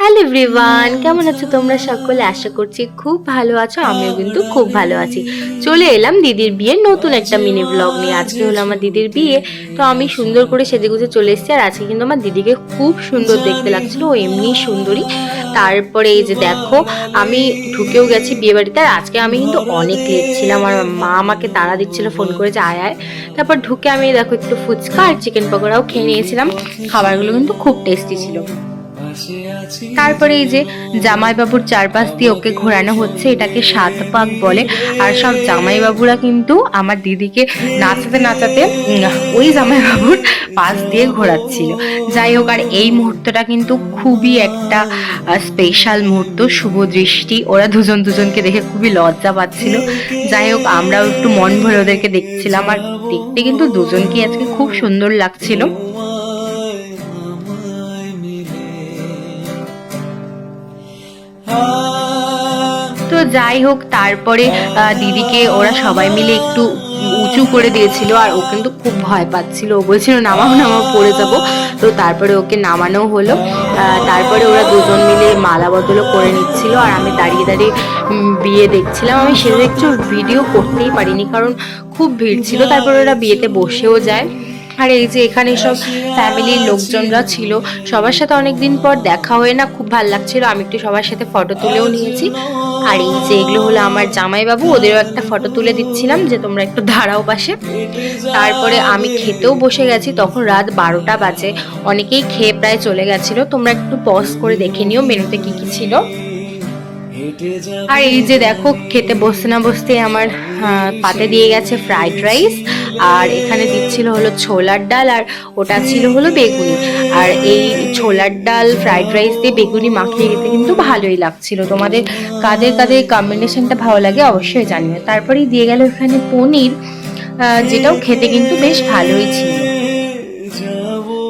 Hello everyone, কেমন আছো তোমরা সকলে? আশা করছি খুব ভালো আছো। আমিও কিন্তু খুব ভালো আছি। চলে এলাম দিদির বিয়ের নতুন একটা মিনি ব্লগ নিয়ে। আজকে হলো আমার দিদির বিয়ে, তো আমি সুন্দর করে সেজেগুজে চলে এসেছি। আর আজকে কিন্তু আমার দিদিকে খুব সুন্দর দেখতে লাগছিল, ও এমনি সুন্দরী। তারপরে এই যে দেখো, আমি ঢুকেও গেছি বিয়ে বাড়িতে। আর আজকে আমি কিন্তু অনেক লেট ছিলাম, আর মা আমাকে তাড়া দিচ্ছিল ফোন করে যে আয় আয়। তারপর ঢুকে আমি দেখো একটু ফুচকা আর চিকেন পকোড়াও খেয়ে নিয়েছিলাম। খাবারগুলো কিন্তু খুব টেস্টি ছিল। তারপরে এই যে জামাইবাবুর চারপাশ দিয়ে ওকে ঘোরানো হচ্ছে, এটাকে সাত পাক বলে। আর সব জামাইবাবুরা কিন্তু আমার দিদিকে নাচাতে নাচাতে ওই জামাইবাবুর পাশ দিয়ে ঘোরাচ্ছিল। যাই হোক, আর এই মুহূর্তটা কিন্তু খুবই একটা স্পেশাল মুহূর্ত, শুভ দৃষ্টি। ওরা দুজন দুজনকে দেখে খুবই লজ্জা পাচ্ছিল। যাই হোক, আমরাও একটু মন ভরে ওদেরকে দেখছিলাম। আর দেখতে কিন্তু দুজনকে আজকে খুব সুন্দর লাগছিল। তো যাই হোক, তারপরে দিদিকে ওরা সবাই মিলে একটু উঁচু করে দিয়েছিল। আর ও কিন্তু খুব ভয় পাচ্ছিল, ও বলছিল নামাও নামাও পড়ে যাব। তো তারপরে ওকে নামানো হলো। তারপরে ওরা দুজন মিলে মালা বদলও করে নিচ্ছিল, আর আমি দাঁড়িয়ে দাঁড়িয়ে বিয়ে দেখছিলাম। আমি সেটা একটু ভিডিও করতেই পারিনি, কারণ খুব ভিড় ছিল। তারপরে ওরা বিয়েতে বসেও যায়। আর এই যে এখানে সব ফ্যামিলির লোকজনরা ছিল, সবার সাথে অনেকদিন পর দেখা হয়ে না খুব ভালো লাগছিল। আমি একটু সবার সাথে ফটো তুলেও নিয়েছি। আর এই যে এগুলো হলো আমার জামাইবাবু, ওদেরও একটা ফটো তুলে দিচ্ছিলাম যে তোমরা একটু দাঁড়াও পাশে। তারপরে আমি খেতেও বসে গেছি, তখন রাত 12টা বাজে। অনেকেই খেয়ে প্রায় চলে গেছিল। তোমরা একটু পজ করে দেখে নিও মেনুতে কি কি ছিল। আর এই যে দেখো, খেতে বসতে না বসতে আমার পাতে দিয়ে গেছে ফ্রাইড রাইস, আর এখানে দিচ্ছিল হলো ছোলার ডাল, আর ওটা ছিল হলো বেগুনি। আর এই ছোলার ডাল ফ্রাইড রাইস দিয়ে বেগুনি মাখিয়ে খেতে কিন্তু ভালোই লাগছিল। তোমাদের কাদের কাদের কম্বিনেশনটা ভালো লাগে অবশ্যই জানিও। তারপরেই দিয়ে গেল এখানে পনির, যেটাও খেতে কিন্তু বেশ ভালোই ছিল।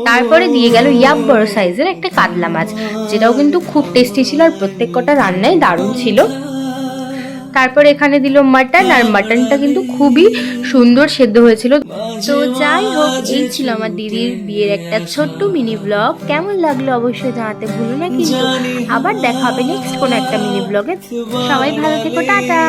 তারপরে দিয়ে গেল ইয়াক বড় সাইজের একটা কাতলা মাছ, যেটাও কিন্তু খুব টেস্টি ছিল। আর প্রত্যেক কটা রান্নাই দারুণ ছিল। তারপরে এখানে দিল মাটন, আর মাটনটা কিন্তু খুবই সুন্দর সেদ্ধ হয়েছিল। তো যাই হোক, এই ছিল আমার দিদির বিয়ের একটা ছোট্ট মিনি ব্লগ। কেমন লাগলো অবশ্যই জানাতে ভুলো না কিন্তু। আবার দেখা হবে নেক্সট কোনো একটা মিনি ব্লগে। সবাই ভালো থেকো, টাটা।